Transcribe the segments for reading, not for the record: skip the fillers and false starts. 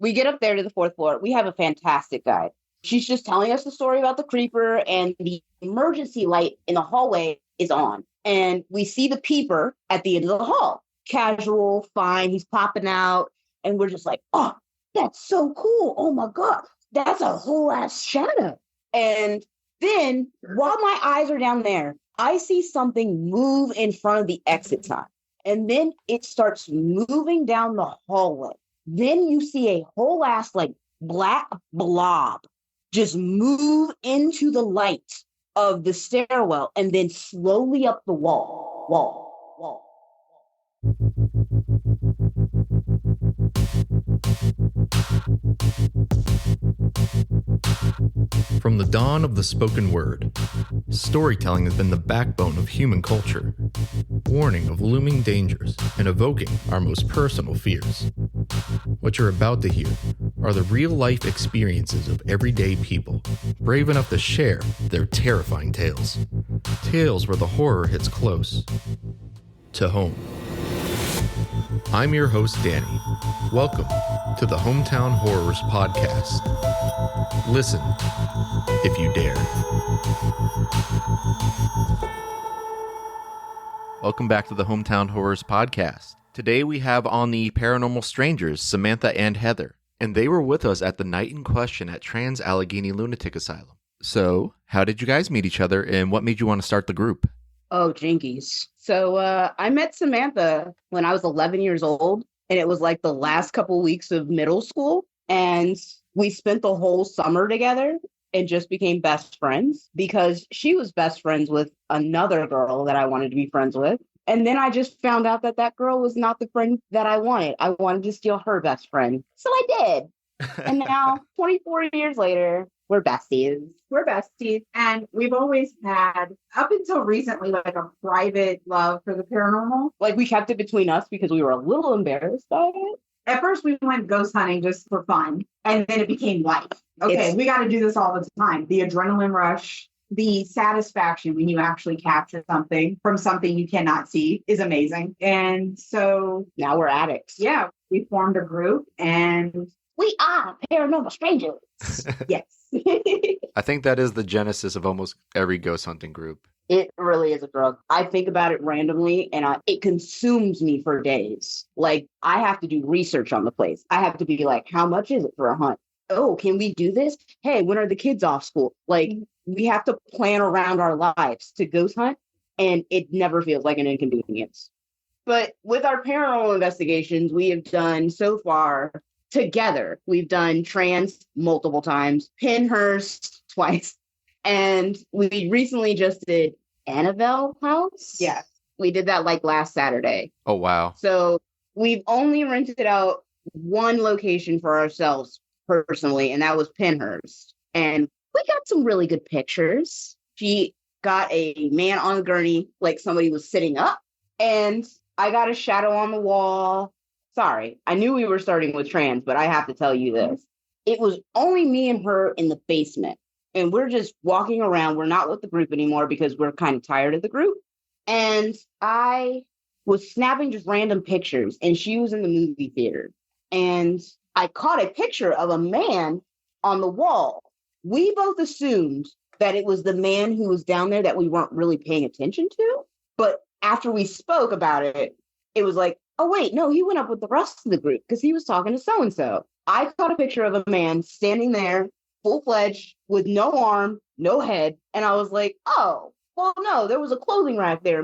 We get up there to the fourth floor. We have a fantastic guide. She's just telling us the story about the creeper, and the emergency light in the hallway is on. And we see the peeper at the end of the hall. Casual, fine. He's popping out. And we're just like, oh, that's so cool. Oh my God. That's a whole ass shadow. And then while my eyes are down there, I see something move in front of the exit sign. And then it starts moving down the hallway. Then you see a whole ass like black blob just move into the light of the stairwell and then slowly up the wall. From the dawn of the spoken word, storytelling has been the backbone of human culture, warning of looming dangers and evoking our most personal fears. What you're about to hear are the real-life experiences of everyday people, brave enough to share their terrifying tales. Tales where the horror hits close to home. I'm your host, Danny. Welcome to the Hometown Horrors Podcast. Listen, if you dare. Welcome back to the Hometown Horrors Podcast. Today we have on the Paranormal Strangers, Samantha and Heather, and they were with us at the night in question at Trans-Allegheny Lunatic Asylum. So, how did you guys meet each other, and what made you want to start the group? Oh, jinkies. So I met Samantha when I was 11 years old, and it was like the last couple weeks of middle school. And we spent the whole summer together and just became best friends because she was best friends with another girl that I wanted to be friends with. And then I just found out that that girl was not the friend that I wanted. I wanted to steal her best friend. So I did. And now, 24 years later, we're besties. We're besties. And we've always had, up until recently, like a private love for the paranormal. Like we kept it between us because we were a little embarrassed by it. At first, we went ghost hunting just for fun. And then it became life. Okay, we got to do this all the time. The adrenaline rush, the satisfaction when you actually capture something from something you cannot see is amazing. And so now we're addicts. Yeah, we formed a group and we are Paranormal Strangers. Yes. I think that is the genesis of almost every ghost hunting group. It really is a drug. I think about it randomly and it consumes me for days. Like I have to do research on the place. I have to be like, how much is it for a hunt? Oh, can we do this? Hey, when are the kids off school? Like we have to plan around our lives to ghost hunt, and it never feels like an inconvenience. But with our paranormal investigations, we have done so far together. We've done Trans multiple times, Pinhurst twice, and we recently just did Annabelle House. Yeah. We did that like last Saturday. Oh, wow. So we've only rented out one location for ourselves personally, and that was Pinhurst. And we got some really good pictures. She got a man on a gurney, like somebody was sitting up, and I got a shadow on the wall. Sorry, I knew we were starting with Trans, but I have to tell you this. It was only me and her in the basement, and we're just walking around. We're not with the group anymore because we're kind of tired of the group. And I was snapping just random pictures, and she was in the movie theater. And I caught a picture of a man on the wall. We both assumed that it was the man who was down there that we weren't really paying attention to. But after we spoke about it, it was like, oh, wait, no, he went up with the rest of the group because he was talking to so-and-so. I caught a picture of a man standing there, full-fledged, with no arm, no head. And I was like, oh, well, no, there was a clothing rack there.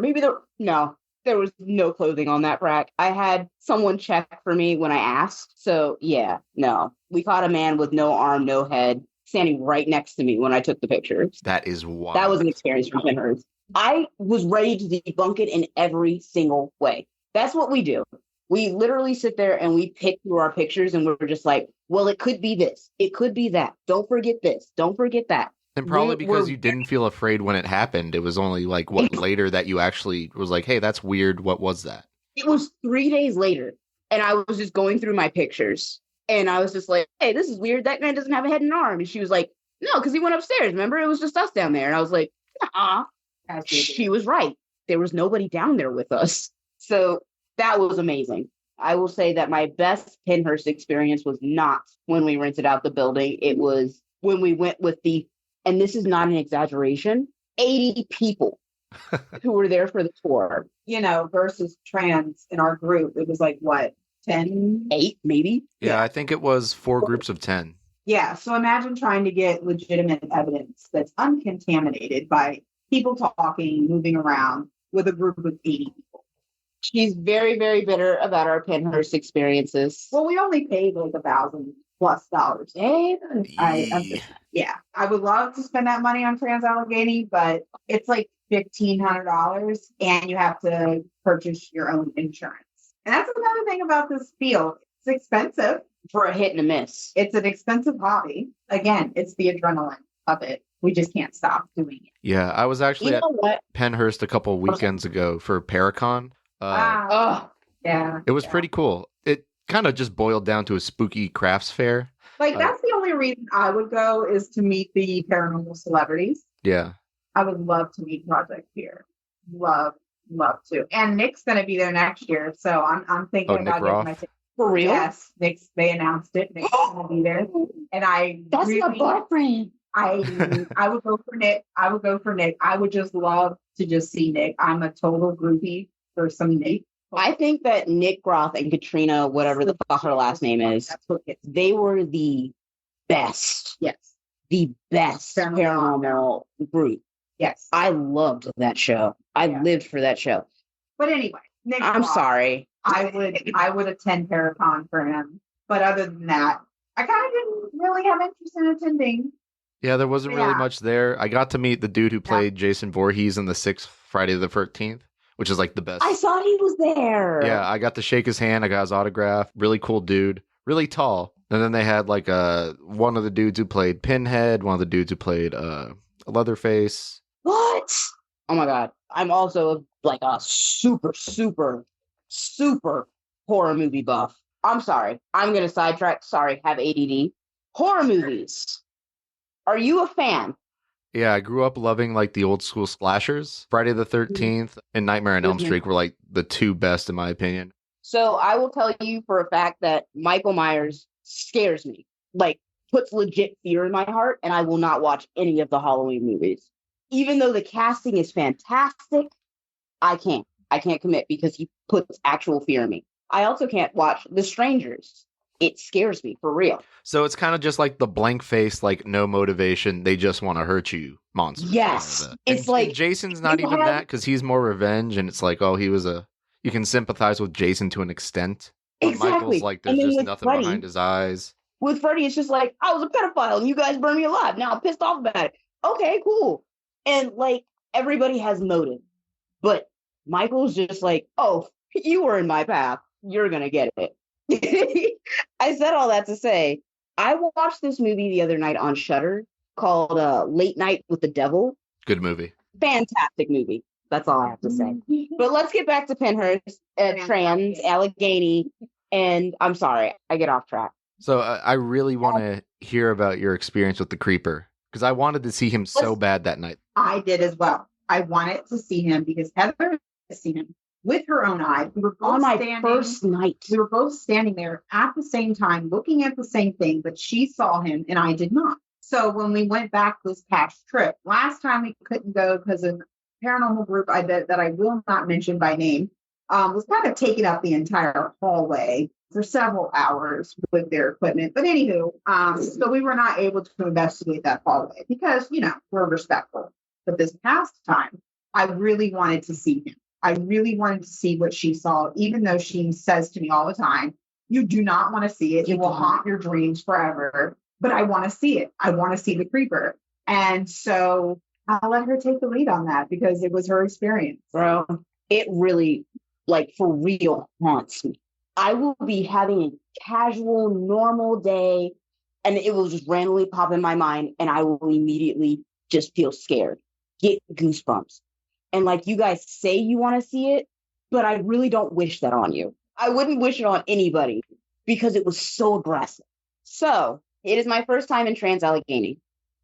No, there was no clothing on that rack. I had someone check for me when I asked. So, yeah, no. We caught a man with no arm, no head, standing right next to me when I took the pictures. That is wild. That was an experience from Pinhurst. I was ready to debunk it in every single way. That's what we do. We literally sit there and we pick through our pictures and we're just like, well, it could be this. It could be that. Don't forget this. Don't forget that. And probably because you didn't feel afraid when it happened. It was only like, later that you actually was like, hey, that's weird. What was that? It was 3 days later. And I was just going through my pictures. And I was just like, hey, this is weird. That guy doesn't have a head and an arm. And she was like, no, because he went upstairs. Remember? It was just us down there. And I was like, nah. She was right. There was nobody down there with us. So that was amazing. I will say that my best Pinhurst experience was not when we rented out the building. It was when we went with and this is not an exaggeration, 80 people who were there for the tour. Versus trans in our group. It was like, what, 10? 8, maybe? Yeah, I think it was 4 groups of 10. Yeah, so imagine trying to get legitimate evidence that's uncontaminated by people talking, moving around with a group of 80 people. She's very, very bitter about our Pinhurst experiences. Well, we only paid like $1,000+. I would love to spend that money on Trans-Allegheny, but it's like $1,500 and you have to purchase your own insurance. And that's another thing about this field. It's expensive. For a hit and a miss. It's an expensive hobby. Again, it's the adrenaline of it. We just can't stop doing it. Yeah, I was actually at Penhurst a couple of weekends ago for Paracon. Yeah. It was pretty cool. It kind of just boiled down to a spooky crafts fair. Like, that's the only reason I would go is to meet the paranormal celebrities. Yeah. I would love to meet Project Fear. Love to. And Nick's going to be there next year. So I'm thinking about getting my ticket. For real? Yes, they announced it. Nick's going to be there. And that's my boyfriend. I would go for Nick. I would just love to just see Nick. I'm a total groupie for some Nick. I think that Nick Groth and Katrina, whatever the fuck her last name is, they were the best. Yes. The best paranormal group. Yes. I loved that show. I lived for that show. But anyway, Nick I'm Groth, sorry. I would attend Paracon for him. But other than that, I kind of didn't really have interest in attending. Yeah, there wasn't really much there. I got to meet the dude who played Jason Voorhees in the 6th Friday the 13th, which is like the best. I saw he was there. Yeah, I got to shake his hand. I got his autograph. Really cool dude. Really tall. And then they had like one of the dudes who played Pinhead, one of the dudes who played Leatherface. What? Oh my God. I'm also like a super, super, super horror movie buff. I'm sorry. I'm going to sidetrack. Sorry, have ADD. Horror movies. Are you a fan? Yeah, I grew up loving like the old school slashers. Friday the 13th and Nightmare on Elm Street were like the 2 best in my opinion. So I will tell you for a fact that Michael Myers scares me. Like, puts legit fear in my heart, and I will not watch any of the Halloween movies. Even though the casting is fantastic, I can't commit because he puts actual fear in me. I also can't watch The Strangers. It scares me for real. So it's kind of just like the blank face, like no motivation. They just want to hurt you monster. Yes. It's like Jason's not even that because he's more revenge. And it's like, oh, you can sympathize with Jason to an extent. But exactly. Michael's like, there's just nothing behind his eyes. With Freddy, it's just like, I was a pedophile and you guys burned me alive. Now I'm pissed off about it. Okay, cool. And like, everybody has motive. But Michael's just like, oh, you were in my path. You're going to get it. I said all that to say, I watched this movie the other night on Shudder called Late Night with the Devil. Good movie. Fantastic movie. That's all I have to say. But let's get back to Penhurst, Trans-Allegheny, and I'm sorry, I get off track. So I really want to hear about your experience with the Creeper, because I wanted to see him so bad that night. I did as well. I wanted to see him because Heather has seen him with her own eyes. We were both on my first night. We were both standing there at the same time, looking at the same thing, but she saw him and I did not. So when we went back this past trip, last time we couldn't go because of a paranormal group that I will not mention by name, was kind of taking up the entire hallway for several hours with their equipment. But anywho, so we were not able to investigate that hallway because, we're respectful. But this past time, I really wanted to see him. I really wanted to see what she saw, even though she says to me all the time, you do not want to see it. It will haunt your dreams forever. But I want to see it. I want to see the Creeper. And so I'll let her take the lead on that because it was her experience. Bro, it really, like, for real haunts me. I will be having a casual, normal day, and it will just randomly pop in my mind, and I will immediately just feel scared, get goosebumps. And like you guys say you want to see it, but I really don't wish that on you. I wouldn't wish it on anybody because it was so aggressive. So it is my first time in Trans-Allegheny.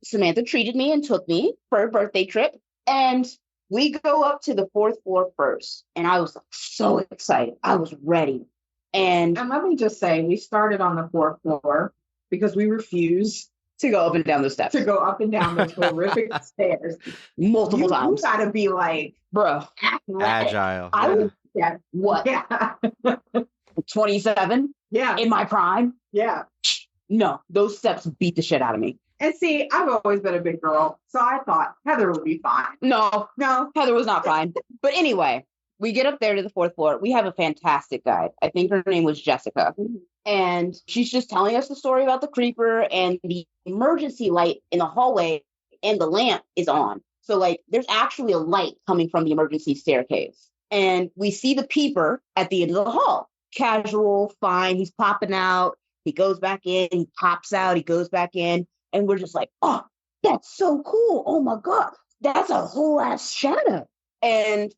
Samantha treated me and took me for a birthday trip. And we go up to the 4th floor first. And I was so excited. I was ready. And let me just say, we started on the 4th floor because we refuse to go up and down those steps. to go up and down those horrific stairs multiple times. You gotta be like, bro, agile. I Yeah. was what? Yeah. 27 Yeah. in my prime. Yeah. No, those steps beat the shit out of me. And see, I've always been a big girl, so I thought Heather would be fine. No, Heather was not fine. But anyway, we get up there to the 4th floor. We have a fantastic guide. I think her name was Jessica. And she's just telling us the story about the creeper, and the emergency light in the hallway and the lamp is on. So like there's actually a light coming from the emergency staircase. And we see the peeper at the end of the hall. Casual, fine. He's popping out. He goes back in. He pops out. He goes back in. And we're just like, oh, that's so cool. Oh my God. That's a whole ass shadow. And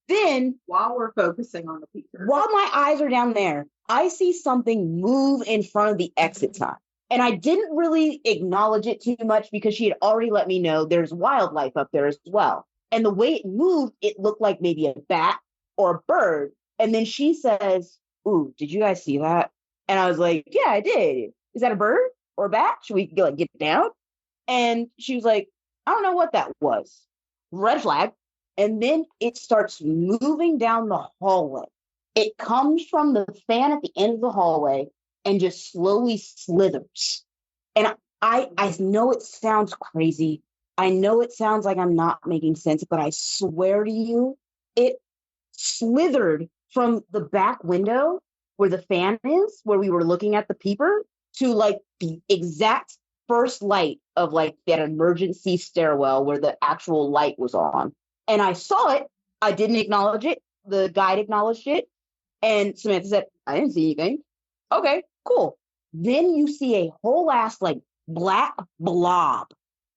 then while we're focusing on the peeper, while my eyes are down there, I see something move in front of the exit sign. And I didn't really acknowledge it too much because she had already let me know there's wildlife up there as well. And the way it moved, it looked like maybe a bat or a bird. And then she says, ooh, did you guys see that? And I was like, yeah, I did. Is that a bird or a bat? Should we like get down? And she was like, I don't know what that was. Red flag. And then it starts moving down the hallway. It comes from the fan at the end of the hallway and just slowly slithers. And I know it sounds crazy. I know it sounds like I'm not making sense, but I swear to you, it slithered from the back window where the fan is, where we were looking at the peeper, to like the exact first light of like that emergency stairwell where the actual light was on. And I saw it. I didn't acknowledge it. The guide acknowledged it. And Samantha said, I didn't see anything. Okay, cool. Then you see a whole ass like black blob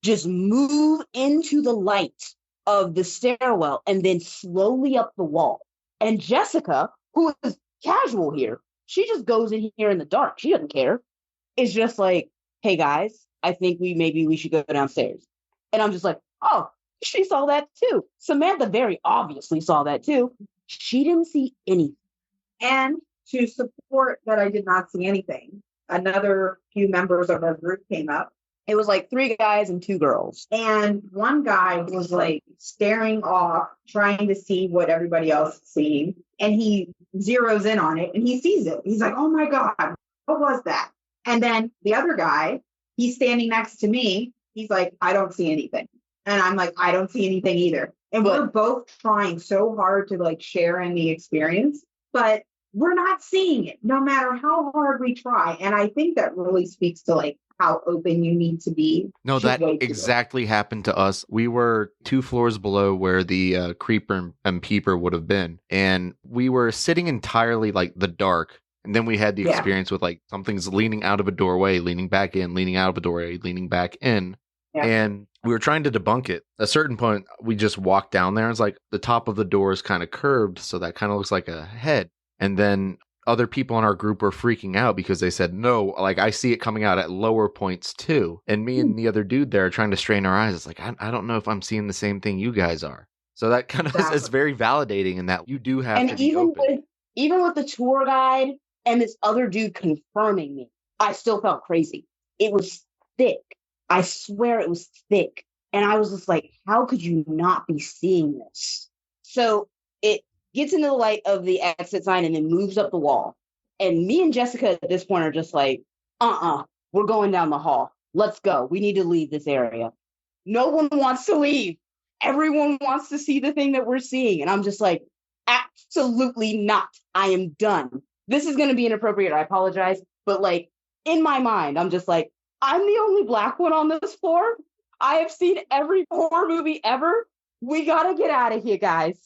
just move into the light of the stairwell and then slowly up the wall. And Jessica, who is casual here, she just goes in here in the dark. She doesn't care. It's just like, hey guys, I think we should go downstairs. And I'm just like, oh, she saw that too. Samantha very obviously saw that too. She didn't see anything. And to support that I did not see anything, another few members of our group came up. It was like 3 guys and 2 girls. And one guy was like staring off, trying to see what everybody else is seeing. And he zeroes in on it and he sees it. He's like, oh my God, what was that? And then the other guy, he's standing next to me. He's like, I don't see anything. And I'm like, I don't see anything either. And we're both trying so hard to like share in the experience, but we're not seeing it no matter how hard we try. And I think that really speaks to like how open you need to be. No, that exactly happened to us. We were 2 floors below where the creeper and peeper would have been. And we were sitting entirely like the dark. And then we had the experience with like something's leaning out of a doorway, leaning back in, leaning out of a doorway, leaning back in. Yeah. And we were trying to debunk it. At a certain point, we just walked down there. And it's like the top of the door is kind of curved. So that kind of looks like a head. And then other people in our group were freaking out because they said, no, like I see it coming out at lower points too. And me and the other dude there are trying to strain our eyes. It's like, I don't know if I'm seeing the same thing you guys are. So that kind of is very validating in that you do have to be open. Even with the tour guide and this other dude confirming me, I still felt crazy. It was thick. I swear it was thick. And I was just like, how could you not be seeing this? So it gets into the light of the exit sign and then moves up the wall. And me and Jessica at this point are just like, we're going down the hall. Let's go. We need to leave this area. No one wants to leave. Everyone wants to see the thing that we're seeing. And I'm just like, absolutely not. I am done. This is going to be inappropriate. I apologize. But like in my mind, I'm just like, I'm the only black one on this floor. I have seen every horror movie ever. We got to get out of here, guys.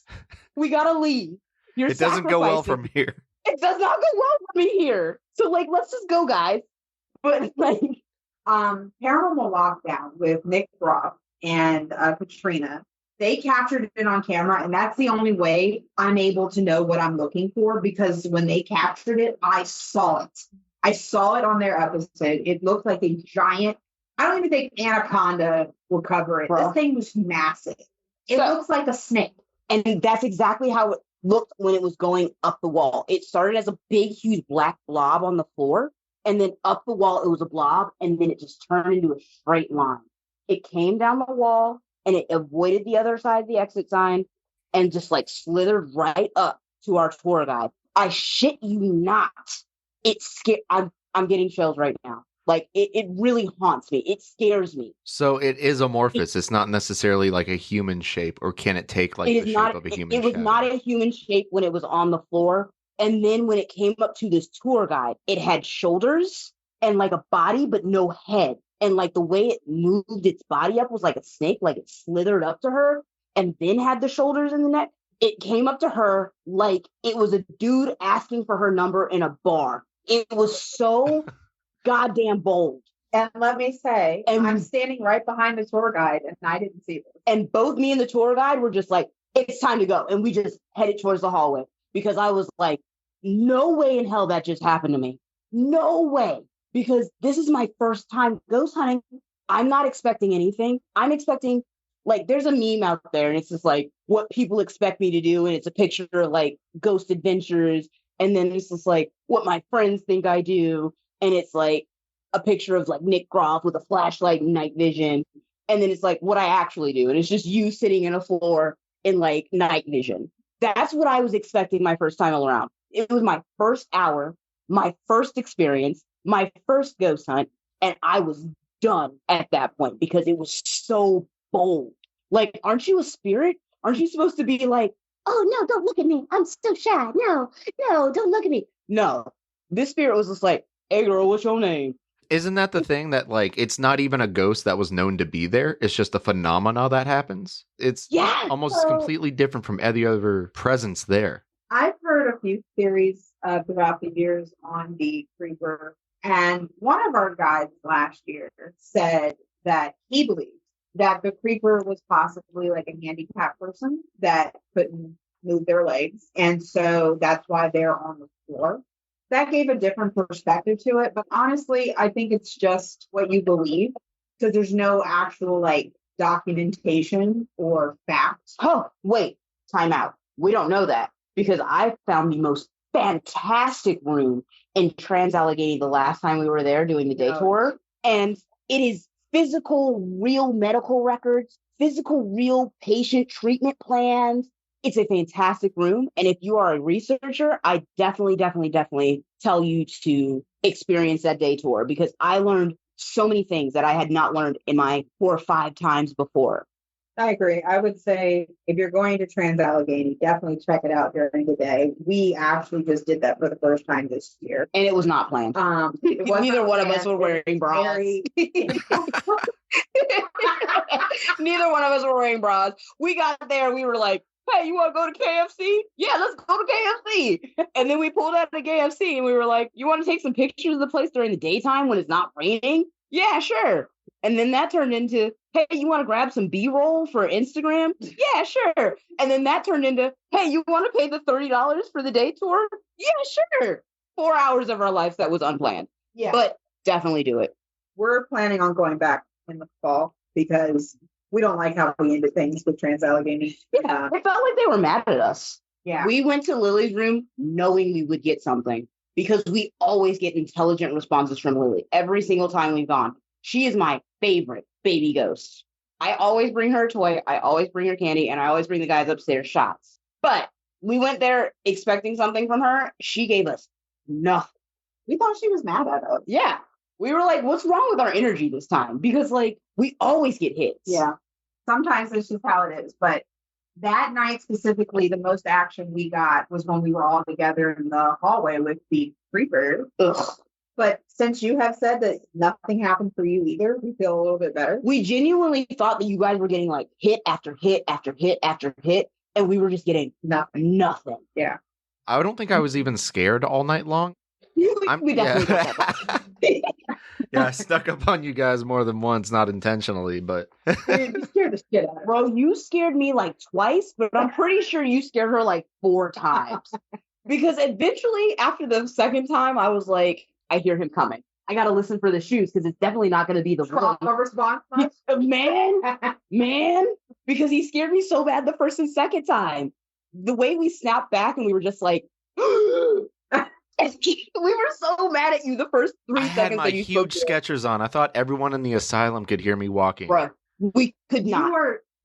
We got to leave. It doesn't go well from here. It does not go well for me here. So like, let's just go, guys. But like, Paranormal Lockdown with Nick Brock and Katrina, they captured it on camera, and that's the only way I'm able to know what I'm looking for, because when they captured it, I saw it. I saw it on their episode. It looked like a giant, I don't even think Anaconda will cover it. This thing was massive. It looks like a snake. And that's exactly how looked when it was going up the wall. It started as a big, huge black blob on the floor, and then up the wall, it was a blob, and then it just turned into a straight line. It came down the wall, and it avoided the other side of the exit sign, and just like slithered right up to our tour guide. I shit you not. It's scary. I'm getting chills right now. Like it really haunts me. It scares me. So it is amorphous. It's not necessarily like a human shape, or can it take like the shape of a human It was shadow? not a human shape when it was on the floor. And then when it came up to this tour guide, it had shoulders and like a body, but no head. And like the way it moved its body up was like a snake, like it slithered up to her and then had the shoulders and the neck. It came up to her like it was a dude asking for her number in a bar. It was so goddamn bold. And let me say, I'm standing right behind the tour guide, and I didn't see this. And both me and the tour guide were just like, it's time to go. And we just headed towards the hallway because I was like, no way in hell that just happened to me. No way. Because this is my first time ghost hunting. I'm not expecting anything. I'm expecting, like, there's a meme out there, and it's just like what people expect me to do. And it's a picture of like ghost adventures. And then it's just like what my friends think I do. And it's like a picture of like Nick Groff with a flashlight and night vision. And then it's like what I actually do. And it's just you sitting in a floor in like night vision. That's what I was expecting my first time around. It was my first hour, my first experience, my first ghost hunt. And I was done at that point because it was so bold. Like, aren't you a spirit? Aren't you supposed to be like, oh, no, don't look at me. I'm so shy. No, don't look at me. No, this spirit was just like, hey, girl, what's your name? Isn't that the thing that like it's not even a ghost that was known to be there? It's just a phenomena that happens. It's almost completely different from any other presence there. I've heard a few theories throughout the years on the creeper. And one of our guides last year said that he believed that the creeper was possibly like a handicapped person that couldn't move their legs. And so that's why they're on the floor. That gave a different perspective to it. But honestly, I think it's just what you believe because there's no actual like documentation or facts. Oh, wait, time out. We don't know that because I found the most fantastic room in Trans-Allegheny the last time we were there doing the day tour. And it is physical, real medical records, physical, real patient treatment plans. It's a fantastic room. And if you are a researcher, I definitely tell you to experience that day tour because I learned so many things that I had not learned in my 4 or 5 times before. I agree. I would say if you're going to Trans-Allegheny, definitely check it out during the day. We actually just did that for the first time this year. And it was not planned. Neither one of us were wearing bras. Neither one of us were wearing bras. We got there, we were like, hey, you want to go to KFC? Yeah, let's go to KFC. And then we pulled out of KFC and we were like, you want to take some pictures of the place during the daytime when it's not raining? Yeah, sure. And then that turned into, hey, you want to grab some B-roll for Instagram? Yeah, sure. And then that turned into, hey, you want to pay the $30 for the day tour? Yeah, sure. 4 hours of our lives that was unplanned. Yeah. But definitely do it. We're planning on going back in the fall because we don't like how we ended things with Trans-Allegheny. Yeah, it felt like they were mad at us. Yeah. We went to Lily's room knowing we would get something because we always get intelligent responses from Lily every single time we've gone. She is my favorite baby ghost. I always bring her a toy. I always bring her candy, and I always bring the guys upstairs shots. But we went there expecting something from her. She gave us nothing. We thought she was mad at us. Yeah. We were like, what's wrong with our energy this time? Because, like, we always get hits. Yeah. Sometimes it's just how it is. But that night specifically, the most action we got was when we were all together in the hallway with the creeper. Ugh. But since you have said that nothing happened for you either, we feel a little bit better. We genuinely thought that you guys were getting like hit after hit after hit after hit, and we were just getting nothing. Yeah. I don't think I was even scared all night long. We definitely did that. Yeah, I stuck up on you guys more than once, not intentionally, but Dude, you scared the shit out of her. Bro, you scared me like twice, but I'm pretty sure you scared her like 4 times. Because eventually, after the second time, I was like, I hear him coming. I got to listen for the shoes because it's definitely not going to be the one. Response. Man, because he scared me so bad the first and second time. the way we snapped back and we were just like, we were so mad at you the first 3 I seconds had my that you spoke huge to us. Skechers on. I thought everyone in the asylum could hear me walking. Bruh, we could not.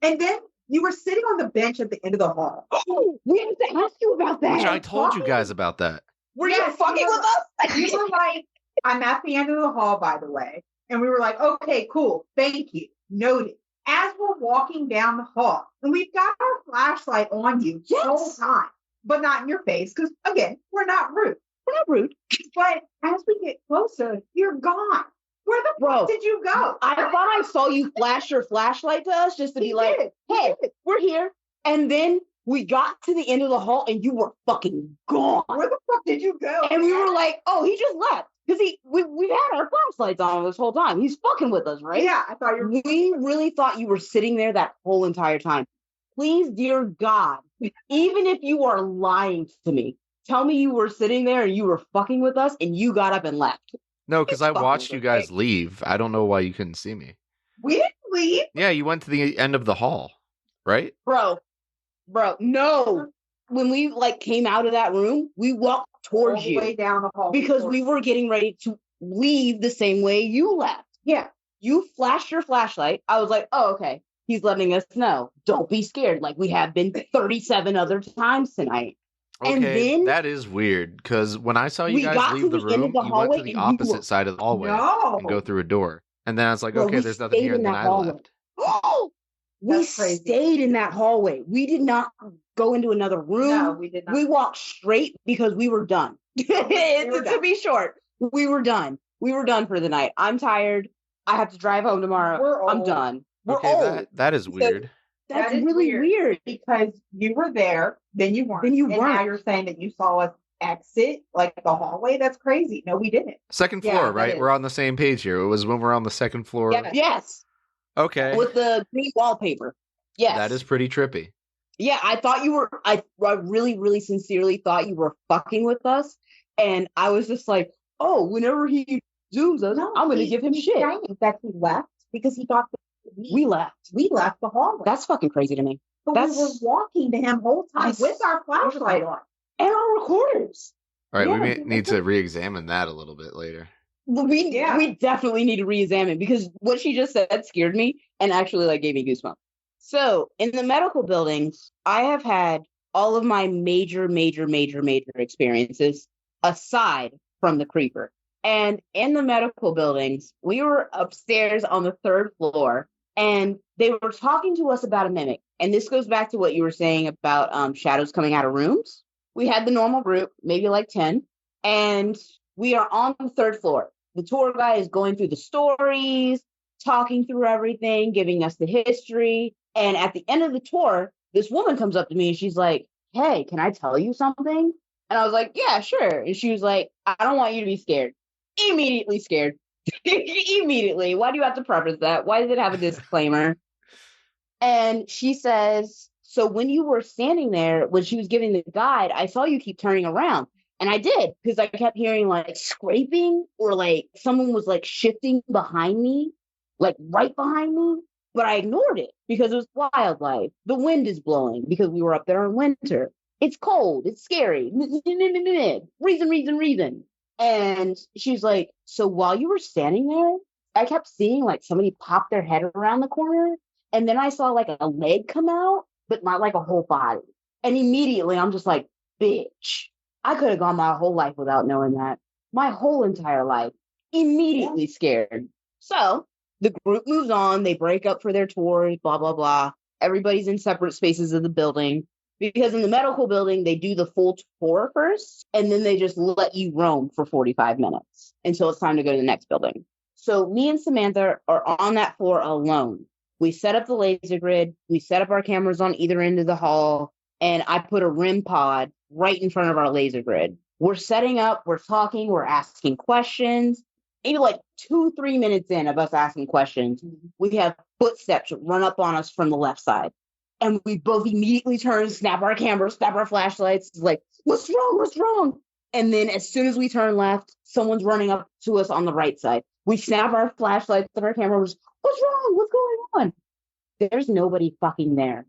And then you were sitting on the bench at the end of the hall. Oh, we have to ask you about that. Which I told you guys about that. Were you fucking with us? You were like, I'm at the end of the hall, by the way. And we were like, okay, cool. Thank you. Noted. As we're walking down the hall, and we've got our flashlight on you the whole time, but not in your face, because again, we're not rude. We're not rude. But as we get closer, you're gone. Where the fuck did you go? I thought I saw you flash your flashlight to us just to be like, hey, we're here. And then we got to the end of the hall and you were fucking gone. Where the fuck did you go? And we were like, oh, he just left. Because we've had our flashlights on this whole time. He's fucking with us, right? Yeah, I thought you were. We really thought you were sitting there that whole entire time. Please, dear God, even if you are lying to me, tell me you were sitting there and you were fucking with us and you got up and left. No, because I watched you guys leave. I don't know why you couldn't see me. We didn't leave. Yeah, you went to the end of the hall, right? Bro, no. When we came out of that room, we walked towards you. Way down the hall. Because we were getting ready to leave the same way you left. Yeah. You flashed your flashlight. I was like, oh, okay. He's letting us know. Don't be scared like we have been 37 other times tonight. Okay, and then that is weird because when I saw you guys leave the room, you went to the opposite side of the hallway and go through a door. And then I was like, okay, there's nothing here. And then I left. Oh, we stayed in that hallway. We did not go into another room. No, we did not. We walked straight because we were done. To be short, we were done. We were done for the night. I'm tired. I have to drive home tomorrow. I'm done. We're old. That is weird. That's really weird because you were there, then you weren't. And now you're saying that you saw us exit the hallway. That's crazy. No, we didn't. Second floor, right? We're on the same page here. It was when we're on the second floor. Yeah. Yes. Okay. With the green wallpaper. Yes. That is pretty trippy. Yeah, I thought you were. I really, really sincerely thought you were fucking with us, and I was just like, oh, whenever he zooms us, I'm going to give him shit. In fact, he left because he thought. We left. We left the hallway. That's fucking crazy to me. But we were walking to him whole time with our flashlight on. And our recorders. All right, we may need to re-examine that a little bit later. We definitely need to re-examine because what she just said scared me and actually gave me goosebumps. So in the medical buildings, I have had all of my major experiences aside from the creeper. And in the medical buildings, we were upstairs on the 3rd floor. And they were talking to us about a mimic. And this goes back to what you were saying about shadows coming out of rooms. We had the normal group, maybe 10. And we are on the 3rd floor. The tour guide is going through the stories, talking through everything, giving us the history. And at the end of the tour, this woman comes up to me and she's like, hey, can I tell you something? And I was like, yeah, sure. And she was like, I don't want you to be scared. Immediately scared. Immediately. Why do you have to preface that? Why does it have a disclaimer? And she says, so when you were standing there, when she was giving the guide, I saw you keep turning around. And I did, because I kept hearing scraping or someone was shifting behind me, right behind me. But I ignored it because it was wildlife. The wind is blowing because we were up there in winter. It's cold. It's scary. Reason. And she's like, so while you were standing there, I kept seeing somebody pop their head around the corner. And then I saw a leg come out, but not a whole body. And immediately I'm just like, bitch, I could have gone my whole life without knowing that. My whole entire life. Immediately scared. So the group moves on. They break up for their tours, blah, blah, blah. Everybody's in separate spaces of the building. Because in the medical building, they do the full tour first, and then they just let you roam for 45 minutes until it's time to go to the next building. So me and Samantha are on that floor alone. We set up the laser grid. We set up our cameras on either end of the hall, and I put a REM pod right in front of our laser grid. We're setting up. We're talking. We're asking questions. Maybe 2-3 minutes in of us asking questions, we have footsteps run up on us from the left side. And we both immediately turn, snap our cameras, snap our flashlights. It's like, what's wrong? What's wrong? And then as soon as we turn left, someone's running up to us on the right side. We snap our flashlights and our cameras. What's wrong? What's going on? There's nobody fucking there.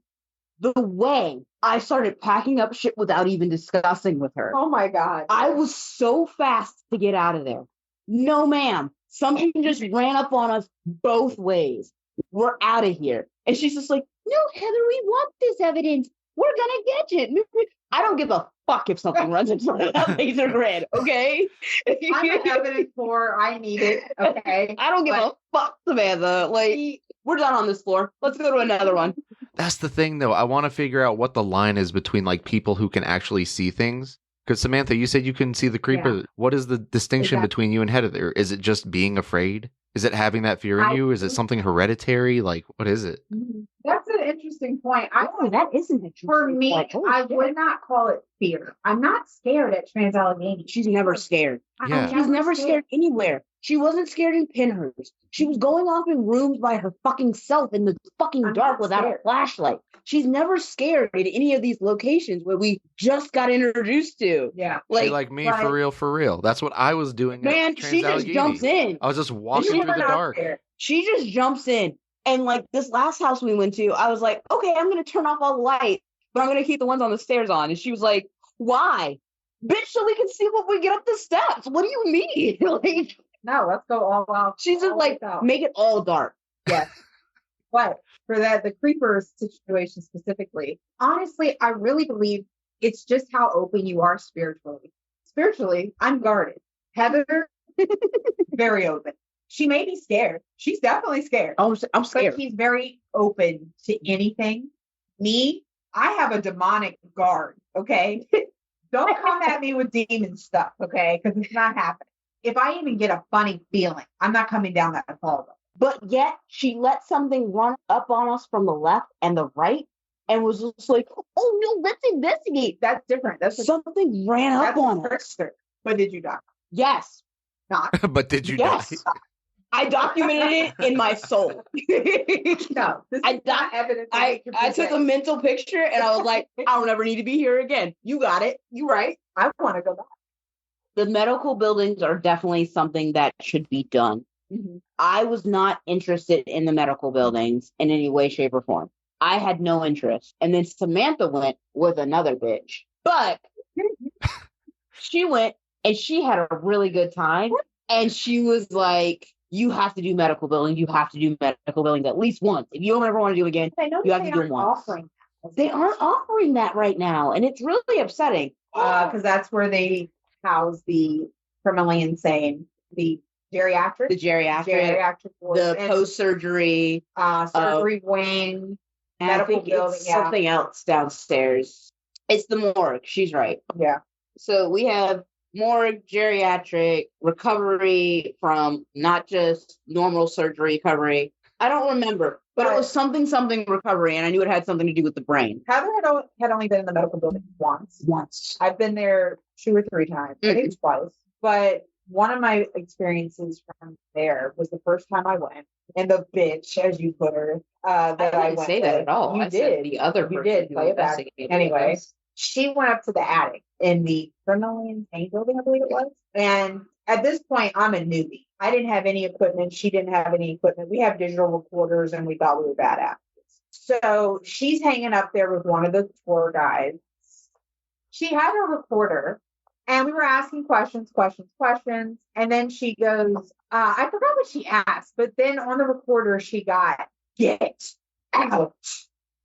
the way I started packing up shit without even discussing with her. Oh my God. I was so fast to get out of there. No, ma'am. Something just ran up on us both ways. We're out of here. And she's just like, no, Heather, we want this evidence. We're going to get it. I don't give a fuck if something runs in front of that laser grid, okay? I'm an evidence for I need it, okay? I don't give a fuck, Samantha. Like, we're done on this floor. Let's go to another one. That's the thing, though. I want to figure out what the line is between like people who can actually see things. Because Samantha, you said you couldn't see the creeper. Yeah. What is the distinction between you and Heather? Is it just being afraid? Is it having that fear in you? Is it something hereditary? Like, what is it? That's an interesting point. That isn't interesting. For me, I would not call it fear. I'm not scared at Trans-Allegheny. She's never scared. Yeah. She's never scared anywhere. She wasn't scared in Pinhurst. She was going off in rooms by her fucking self in the fucking dark without a flashlight. She's never scared at any of these locations where we just got introduced to. Yeah. Like me, for real. That's what I was doing. Man, she just jumps in. I was just walking through the dark. She just jumps in. And like this last house we went to, I was like, okay, I'm going to turn off all the lights, but I'm going to keep the ones on the stairs on. And she was like, why? Bitch, so we can see what we get up the steps. What do you mean? Like, no, let's go all out. She's just like, make it all dark. Yes. But for the creepers situation specifically, honestly, I really believe it's just how open you are spiritually. Spiritually, I'm guarded. Heather, very open. She may be scared. She's definitely scared. I'm scared. But she's very open to anything. Me, I have a demonic guard, okay? Don't come at me with demon stuff, okay? Because it's not happening. If I even get a funny feeling, I'm not coming down that hallway. But yet she let something run up on us from the left and the right and was just like, oh no, let's investigate. That's different. That's something ran up on us. But did you die? Yes. Not. But did you die? I documented it in my soul. No, this is not evidence. I took a mental picture and I was like, I don't ever need to be here again. You got it. You right. I want to go back. The medical buildings are definitely something that should be done. Mm-hmm. I was not interested in the medical buildings in any way, shape, or form. I had no interest. And then Samantha went with another bitch. But she went and she had a really good time. And she was like, you have to do medical buildings. You have to do medical buildings at least once. If you don't ever want to do it again, you have to do it once. They aren't offering that right now. And it's really upsetting. Because that's where they house the criminally insane, the geriatric, the post-surgery, surgery wing, and I think it's something else downstairs. It's the morgue. She's right. Yeah. So we have morgue, geriatric, recovery from not just normal surgery recovery. I don't remember, but it was something recovery, and I knew it had something to do with the brain. Heather had only been in the medical building once. I've been there 2 or 3 times. I think it's twice. But one of my experiences from there was the first time I went, and the bitch, as you put her, that I didn't say that at all. You did. The other person did. who investigated. Anyway, she went up to the attic in the criminally insane building, I believe it was. And at this point, I'm a newbie. I didn't have any equipment. She didn't have any equipment. We have digital recorders, and we thought we were bad actors. So she's hanging up there with one of the tour guides. She had her recorder, and we were asking questions. And then she goes, I forgot what she asked, but then on the recorder, she got, get out.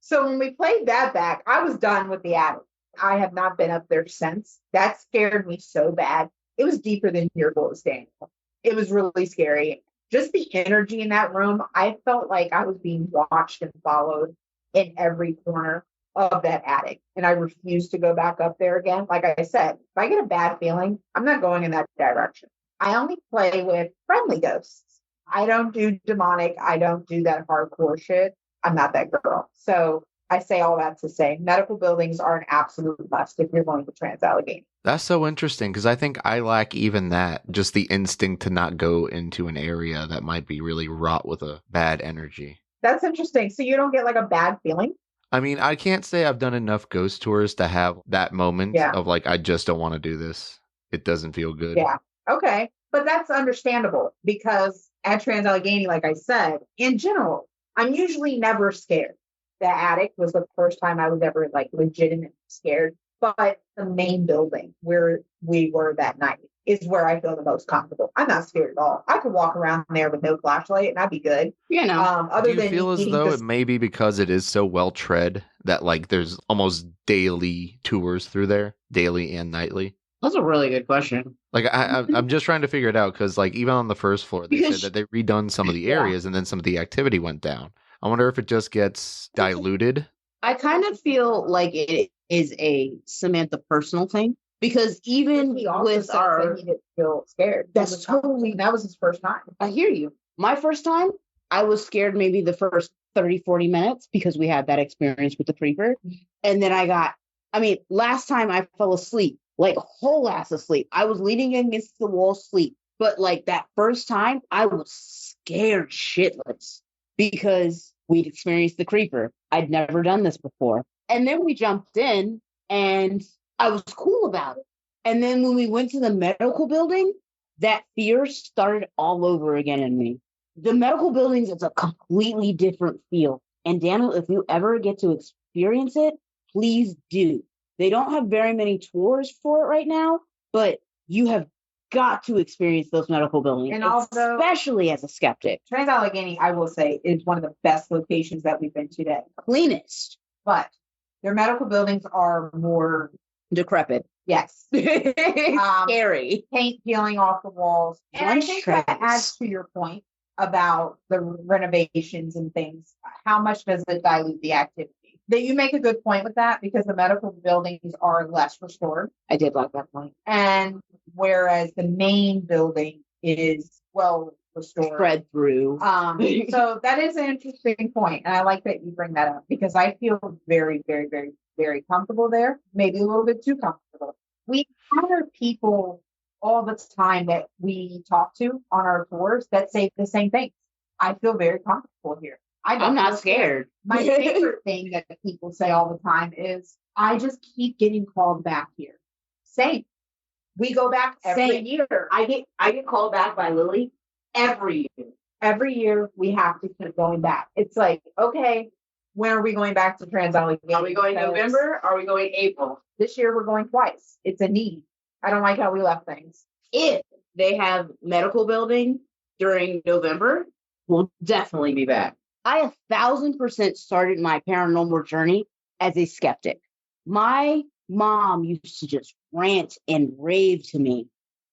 So when we played that back, I was done with the attic. I have not been up there since. That scared me so bad. It was deeper than your goes, Daniel. It was really scary. Just the energy in that room, I felt like I was being watched and followed in every corner of that attic. And I refuse to go back up there again. Like I said, if I get a bad feeling, I'm not going in that direction. I only play with friendly ghosts. I don't do demonic. I don't do that hardcore shit. I'm not that girl. So I say all that to say medical buildings are an absolute must if you're going to Trans-Allegheny. That's so interesting because I think I lack even that, just the instinct to not go into an area that might be really wrought with a bad energy. That's interesting. So you don't get like a bad feeling? I mean, I can't say I've done enough ghost tours to have that moment of like, I just don't want to do this. It doesn't feel good. Yeah. Okay. But that's understandable because at Trans-Allegheny, like I said, in general, I'm usually never scared. the attic was the first time I was ever like legitimately scared. But the main building where we were that night is where I feel the most comfortable. I'm not scared at all. I could walk around there with no flashlight and I'd be good. You know, other Do you than feel as eating though the it may be because it is so well tread that like there's almost daily tours through there, daily and nightly? that's a really good question. Like I'm just trying to figure it out because like even on the first floor they said Because that they redone some of the Yeah. areas and then some of the activity went down. I wonder if it just gets diluted. I kind of feel like it is a Samantha personal thing because even he also with said our, that he didn't feel scared. That's It was not- totally- that was his first time. I hear you. My first time, I was scared maybe the first 30, 40 minutes because we had that experience with the creeper. And then last time I fell asleep, like whole ass asleep. I was leaning against the wall asleep. But like that first time, I was scared shitless because we'd experienced the creeper. I'd never done this before. And then we jumped in and I was cool about it. And then when we went to the medical building, that fear started all over again in me. The medical buildings is a completely different feel. And Daniel, if you ever get to experience it, please do. They don't have very many tours for it right now, but you have got to experience those medical buildings, And although- especially as a skeptic. Trans-Allegheny, I will say, is one of the best locations that we've been to today. Cleanest, But their medical buildings are more, decrepit. yes, Scary. paint peeling off the walls. And I Lunch think that trays. adds to your point about the renovations and things. How much does it dilute the activity? That you make a good point with that because the medical buildings are less restored. I did like that point. And whereas the main building is well restored. Spread through. So that is an interesting point, and I like that you bring that up because I feel very, very, very, very comfortable there. Maybe a little bit too comfortable. We encounter people all the time that we talk to on our tours that say the same things. I feel very comfortable here. I'm not scared. My favorite thing that people say all the time is, I just keep getting called back here. Same. We go back every Same. year. I get called back by Lily every year. Every year we have to keep going back. It's like, okay, when are we going back to Trans-Allegheny? Are we going Because November? Are we going April? This year we're going twice. It's a need. I don't like how we left things. If they have medical building during November, we'll definitely be back. I 1,000% started my paranormal journey as a skeptic. My mom used to just rant and rave to me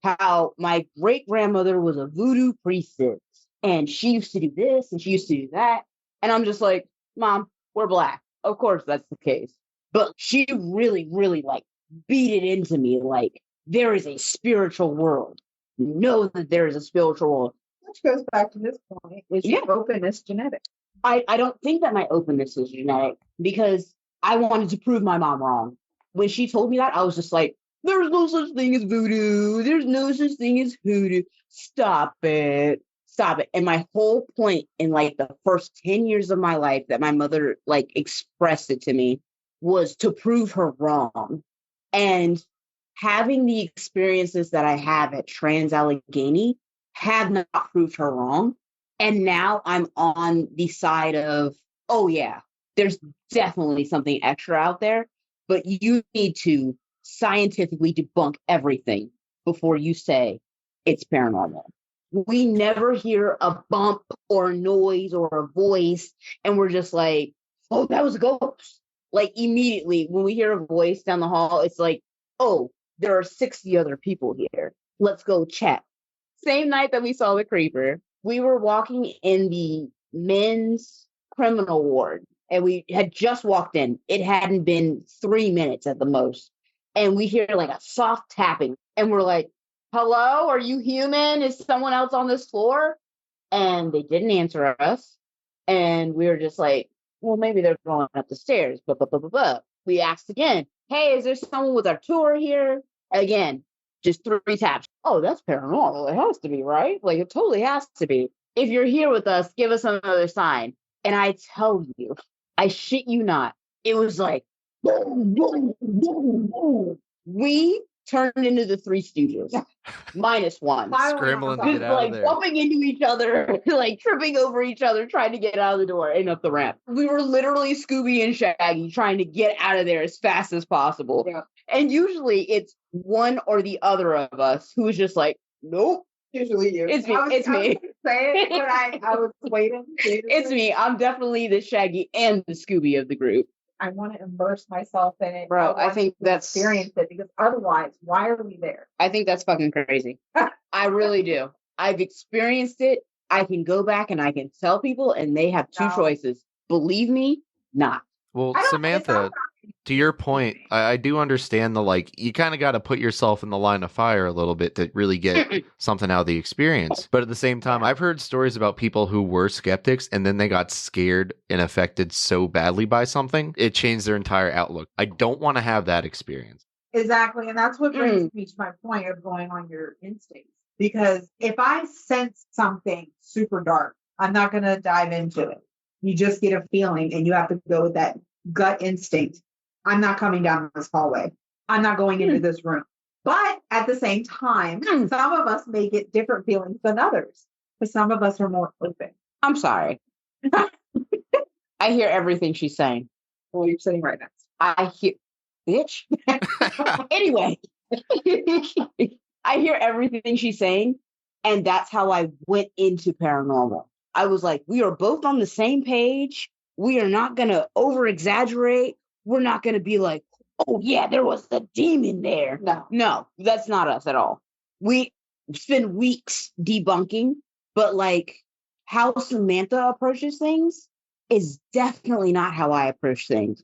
how my great grandmother was a voodoo priestess and she used to do this and she used to do that. And I'm just like, Mom, we're Black. Of course that's the case. But she really, really like beat it into me like there is a spiritual world. Know that there is a spiritual world. Which goes back to this point. Is your openness genetic? I don't think that my openness is genetic because I wanted to prove my mom wrong. When she told me that, I was just like, there's no such thing as voodoo. There's no such thing as hoodoo. Stop it. Stop it. And my whole point in like the first 10 years of my life that my mother like expressed it to me was to prove her wrong. And having the experiences that I have at Trans-Allegheny have not proved her wrong. And now I'm on the side of, oh yeah, there's definitely something extra out there, but you need to scientifically debunk everything before you say it's paranormal. We never hear a bump or a noise or a voice, and we're just like, oh, that was a ghost. Like immediately when we hear a voice down the hall, it's like, oh, there are 60 other people here. Let's go check. Same night that we saw the creeper, we were walking in the men's criminal ward and we had just walked in. It hadn't been 3 minutes at the most. And we hear like a soft tapping and we're like, hello, are you human? Is someone else on this floor? And they didn't answer us. And we were just like, well, maybe they're going up the stairs. But we asked again, hey, is there someone with our tour here? Again, just 3 taps. Oh, that's paranormal. It has to be, right? Like, it totally has to be. If you're here with us, give us another sign. And I tell you, I shit you not, it was like, boom, boom, boom, boom. We turned into the Three Stooges. -1. Scrambling to Just get out of like there. bumping into each other, like tripping over each other, trying to get out of the door and up the ramp. We were literally Scooby and Shaggy trying to get out of there as fast as possible. Yeah. And usually it's one or the other of us who is just like, nope. Usually you. It's me. It's me. Say it, but I was waiting. It's me. I'm definitely the Shaggy and the Scooby of the group. I want to immerse myself in it. Bro, I think that's experience it, because otherwise, why are we there? I think that's fucking crazy. I really do. I've experienced it. I can go back and I can tell people, and they have two choices. Believe me, not. Well, Samantha, to your point, I do understand you kind of got to put yourself in the line of fire a little bit to really get something out of the experience. But at the same time, I've heard stories about people who were skeptics and then they got scared and affected so badly by something, it changed their entire outlook. I don't want to have that experience. Exactly. And that's what brings me to my point of going on your instincts. Because if I sense something super dark, I'm not going to dive into it. You just get a feeling and you have to go with that gut instinct. I'm not coming down this hallway. I'm not going into this room. But at the same time, some of us may get different feelings than others. But some of us are more open. I'm sorry. I hear everything she's saying. Well, you're sitting right next. I hear, bitch. Anyway, I hear everything she's saying. And that's how I went into paranormal. I was like, we are both on the same page. We are not going to over exaggerate. We're not going to be like, oh, yeah, there was a demon there. No, that's not us at all. We spend weeks debunking, but like how Samantha approaches things is definitely not how I approach things.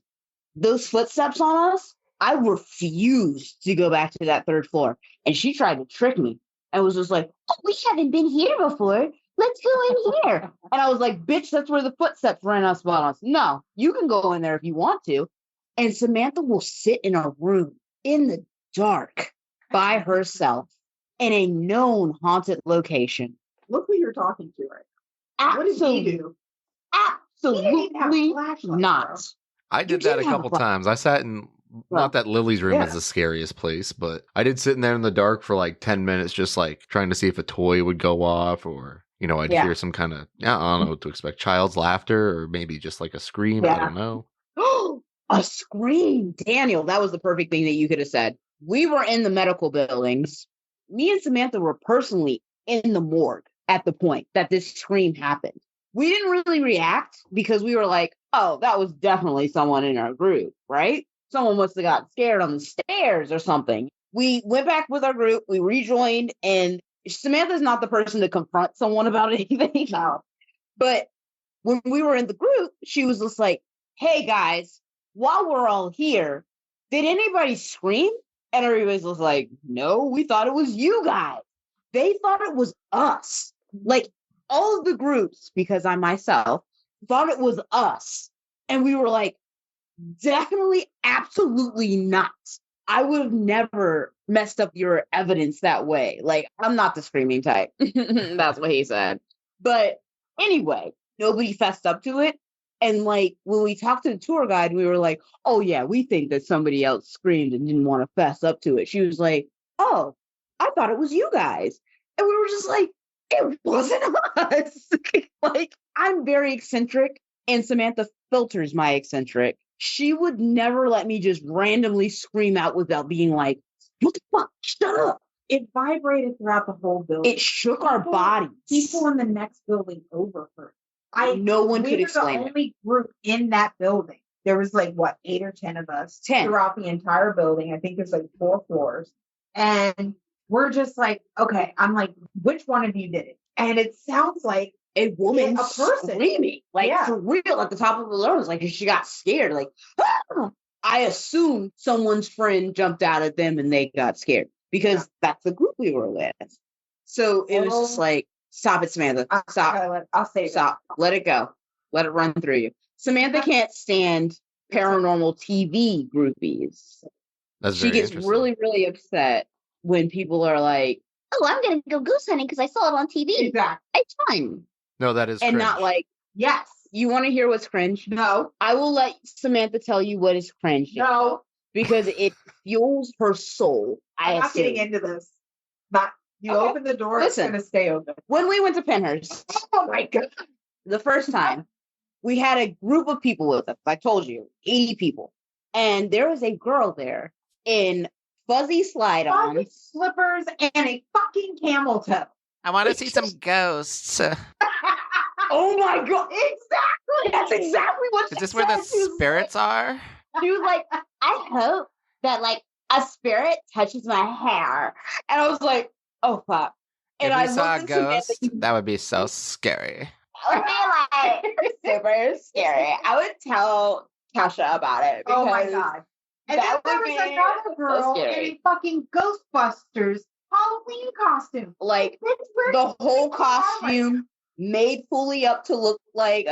Those footsteps on us, I refused to go back to that third floor. And she tried to trick me and was just like, oh, we haven't been here before. Let's go in here. And I was like, bitch, that's where the footsteps ran us on us. No, you can go in there if you want to. And Samantha will sit in a room in the dark by herself in a known haunted location. Look who you're talking to right now. Absolutely not. I did that a couple times. I sat in, not that Lily's room is the scariest place, but I did sit in there in the dark for like 10 minutes, just like trying to see if a toy would go off or, I'd hear some kind of, I don't know what to expect, child's laughter or maybe just like a scream. I don't know. A scream. Daniel, that was the perfect thing that you could have said. We were in the medical buildings. Me and Samantha were personally in the morgue at the point that this scream happened. We didn't really react because we were like, oh, that was definitely someone in our group, right? Someone must have got scared on the stairs or something. We went back with our group. We rejoined, and Samantha's not the person to confront someone about anything. No. But when we were in the group, she was just like, hey, guys, while we're all here, did anybody scream? And everybody was like, no, we thought it was you guys. They thought it was us. Like all of the groups, because I myself thought it was us. And we were like, definitely, absolutely not. I would have never messed up your evidence that way. Like, I'm not the screaming type. That's what he said. But anyway, nobody fessed up to it. And like when we talked to the tour guide, we were like, oh yeah, we think that somebody else screamed and didn't want to fess up to it. She was like, oh, I thought it was you guys. And we were just like, it wasn't us. Like, I'm very eccentric and Samantha filters my eccentric. She would never let me just randomly scream out without being like, what the fuck? Shut up. It vibrated throughout the whole building. It shook our bodies. People in the next building over her. No one could explain it. We were the only group in that building. There was like, 8 or 10 of us 10 throughout the entire building. I think there's like 4 floors. And we're just like, okay, I'm like, which one of you did it? And it sounds like a woman, a person screaming, like for real at the top of the lungs, like she got scared. Like, ah! I assumed someone's friend jumped out at them and they got scared because that's the group we were with. So it was just like, stop it, Samantha. Stop. I'll say stop. Let it go. Let it run through you. Samantha can't stand paranormal TV groupies. She gets really, really upset when people are like, oh, I'm going to go goose hunting because I saw it on TV. Exactly. It's fine. No, that is and cringe. Not like, yes. You want to hear what's cringe? No. I will let Samantha tell you what is cringe. No. because it fuels her soul. I'm not getting into this. Not you Okay. open the door, Listen. it's gonna stay open. When we went to Penhurst, Oh my god. the first time, we had a group of people with us. I told you, 80 people. And there was a girl there in fuzzy slide-ons, Slippers and a fucking camel toe. I want to see some ghosts. Oh my god! Exactly. That's exactly what. Is this where the spirits are? She was like, I hope that like a spirit touches my hair, and I was like, oh fuck. And If I we saw a looked at Samantha, ghost, that would be so scary. That would be like super scary. I would tell Tasha about it. Oh my because god. And then that there would was be another so girl in scary. a fucking Ghostbusters Halloween costume. Like the whole costume made fully up to look like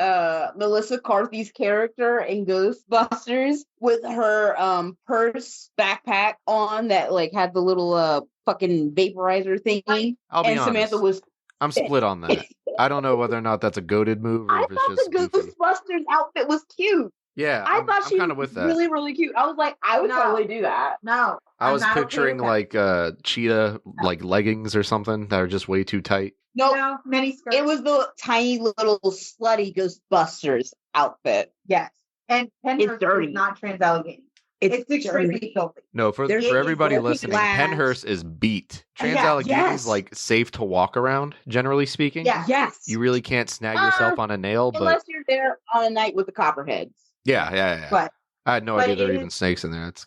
Melissa McCarthy's character in Ghostbusters with her purse backpack on that like had the little fucking vaporizer thingy. I'll be And honest. Samantha was I'm split on that. I don't know whether or not that's a goated move or I if it's thought just the goofy. Ghostbusters outfit was cute. Yeah, I I'm thought she kind of was with that. really, really cute. I was like, I would No. totally do that. No. I I'm was not okay picturing with that. like cheetah like leggings or something that are just way too tight. No, mini skirts. it was the tiny little slutty Ghostbusters outfit. Yes. And Penhurst dirty. is not Trans-Allegheny. It's extremely filthy. No, for There's everybody broken listening, glass. Penhurst is beat. Yeah, Trans-Allegheny is yes. like safe to walk around, generally speaking. Yeah. Yes. You really can't snag yourself on a nail, but Unless you're there on a night with the copperheads. yeah. But I had no but idea there it were even is- snakes in there. It's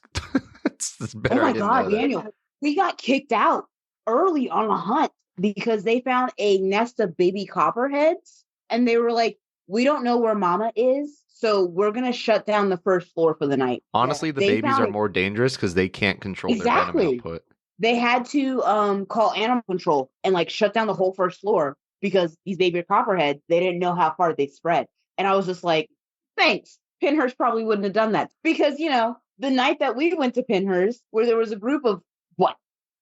Oh better I my didn't God, know that. Daniel. We got kicked out early on a hunt because they found a nest of baby copperheads. And they were like, we don't know where mama is. So we're going to shut down the first floor for the night. Honestly, the They babies found are it. more dangerous because they can't control their Exactly. venom output. They had to call animal control and like shut down the whole first floor because these baby copperheads, they didn't know how far they spread. And I was just like, thanks. Penhurst probably wouldn't have done that because, you know, the night that we went to Penhurst, where there was a group of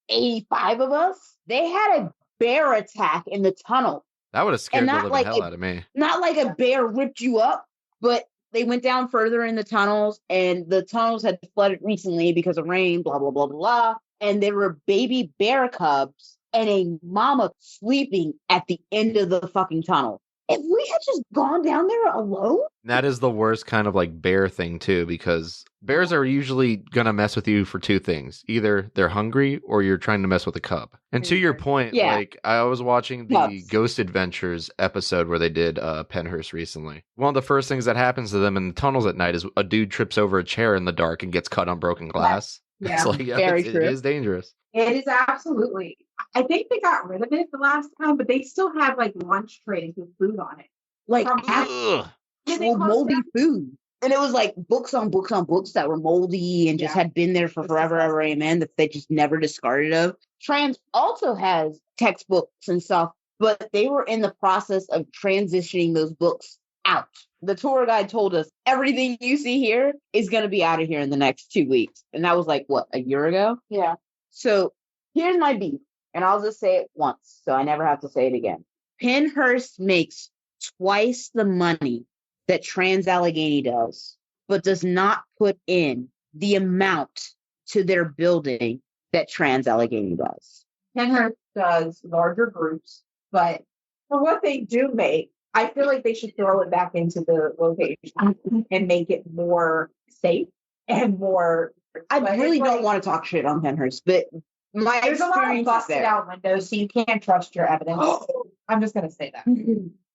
85 of us, they had a bear attack in the tunnel. That would have scared the not living like hell a- out of me. Not like a bear ripped you up, but they went down further in the tunnels, and the tunnels had flooded recently because of rain, blah, blah, blah, blah, blah. And there were baby bear cubs and a mama sleeping at the end of the fucking tunnel. If we had just gone down there alone, And that is the worst kind of like bear thing too, because bears are usually gonna mess with you for two things: either they're hungry or you're trying to mess with a cub. And to your point, Yeah. like I was watching the Cubs. Ghost Adventures episode where they did Penhurst recently. One of the first things that happens to them in the tunnels at night is a dude trips over a chair in the dark and gets cut on broken glass. Yeah. It's like Very it true. is dangerous. It is absolutely. I think they got rid of it the last time, but they still have like lunch trays with food on it. like From- Ugh. Did they actual close moldy down? food. And it was like books on books on books that were moldy and just Yeah. had been there for It's forever, ever, amen, that they just never discarded of. Trans also has textbooks and stuff, but they were in the process of transitioning those books out. The tour guide told us everything you see here is going to be out of here in the next 2 weeks. And that was like, what, a year ago? Yeah. So here's my beef, and I'll just say it once so I never have to say it again. Penhurst makes twice the money that Trans-Allegheny does, but does not put in the amount to their building that Trans-Allegheny does. Penhurst does larger groups, but for what they do make, I feel like they should throw it back into the location and make it more safe and more. I but really it's don't like- want to talk shit on Penhurst, but my There's a lot of experience is busted there. out windows, so you can't trust your evidence. I'm just gonna say that.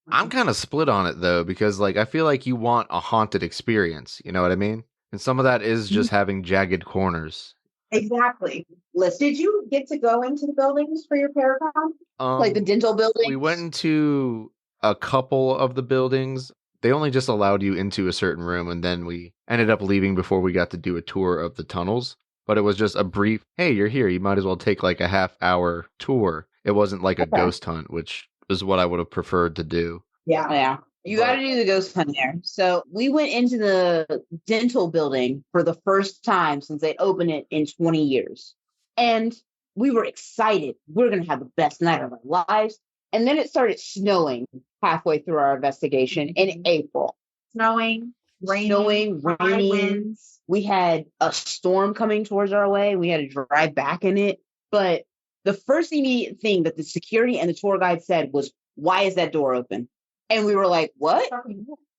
I'm kind of split on it though, because like I feel like you want a haunted experience, you know what I mean? And some of that is just having jagged corners. Exactly. Listen, Did you get to go into the buildings for your Paracon? like the dental building? We went into a couple of the buildings. They only just allowed you into a certain room, and then we ended up leaving before we got to do a tour of the tunnels. But it was just a brief, hey, you're here. You might as well take like a half-hour tour. It wasn't like a ghost hunt, which is what I would have preferred to do. Yeah. Yeah. You got to do the ghost hunt there. So we went into the dental building for the first time since they opened it in 20 years. And we were excited. We're going to have the best night of our lives. And then it started snowing halfway through our investigation in April. Snowing, snowing, high raining. winds. We had a storm coming towards our way. We had to drive back in it. But the first immediate thing that the security and the tour guide said was, "Why is that door open?" And we were like, "What?"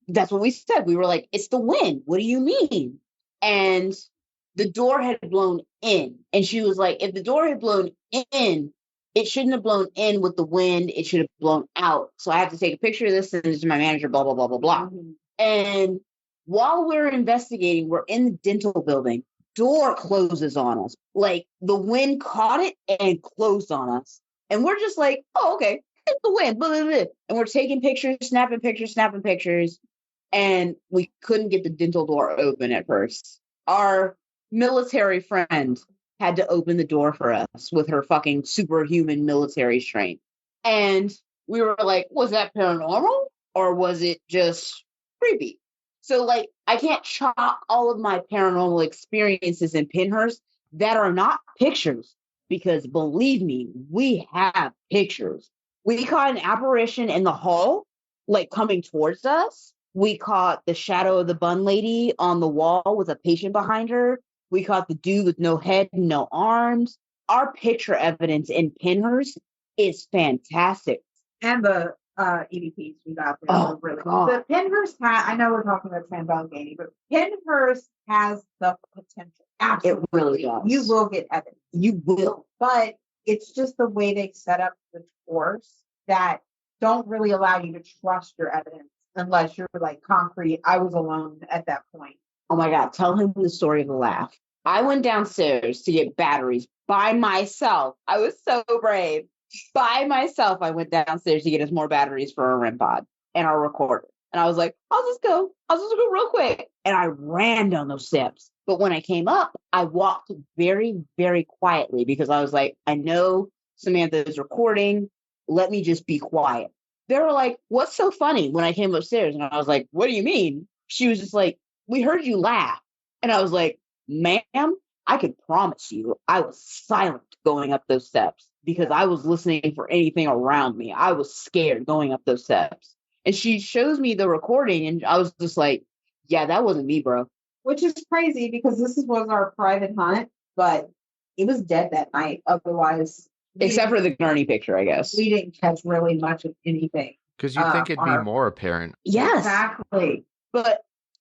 That's what we said. We were like, "It's the wind. What do you mean?" And the door had blown in. And she was like, "If the door had blown in, it shouldn't have blown in with the wind. It should have blown out. So I have to take a picture of this and send it to my manager, blah, blah, blah, blah, blah." And while we're investigating, we're in the dental building. Door closes on us. Like the wind caught it and closed on us. And we're just like, "Oh, okay. It's the wind." Blah, blah, blah. And we're taking pictures, snapping pictures. And we couldn't get the dental door open at first. Our military friend had to open the door for us with her fucking superhuman military strength. And we were like, was that paranormal or was it just creepy? So, like, I can't chalk all of my paranormal experiences in Pinhurst that are not pictures, because believe me, we have pictures. We caught an apparition in the hall, like coming towards us. We caught the shadow of the bun lady on the wall with a patient behind her. We caught the dude with no head and no arms. Our picture evidence in Pinhurst is fantastic. And the EVPs we got there were really God. The Pinhurst I know we're talking about Trans-Allegheny, but Pinhurst has the potential. Absolutely. It really does. You will get evidence. You will. But it's just the way they set up the tours that don't really allow you to trust your evidence unless you're like concrete. I was alone at that point. Oh my God, tell him the story of the laugh. I went downstairs to get batteries by myself. I was so brave. By myself, I went downstairs to get us more batteries for our REM pod and our recorder. And I was like, I'll just go real quick. And I ran down those steps. But when I came up, I walked very, very quietly because I was like, I know Samantha is recording. Let me just be quiet. They were like, "What's so funny?" when I came upstairs. And I was like, "What do you mean?" She was just like, "We heard you laugh." And I was like, "Ma'am, I could promise you I was silent going up those steps because I was listening for anything around me. I was scared going up those steps." And she shows me the recording and I was just like, "Yeah, that wasn't me, bro." Which is crazy because this was our private hunt, but it was dead that night. Otherwise, except for the Gurney picture, I guess. We didn't catch really much of anything. Because you think it'd be more apparent. Yes. Exactly. But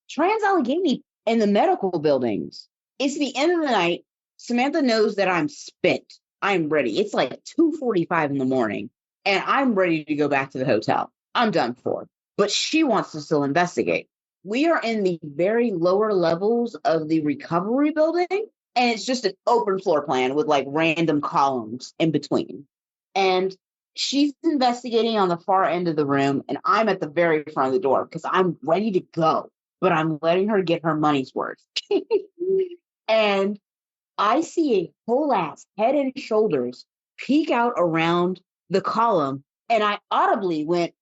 Trans-Allegheny and the medical buildings, it's the end of the night. Samantha knows that I'm spent. I'm ready. It's like 2:45 in the morning and I'm ready to go back to the hotel. I'm done for. But she wants to still investigate. We are in the very lower levels of the recovery building. And it's just an open floor plan with like random columns in between. And she's investigating on the far end of the room. And I'm at the very front of the door because I'm ready to go. But I'm letting her get her money's worth. And I see a whole ass Head and Shoulders peek out around the column. And I audibly went,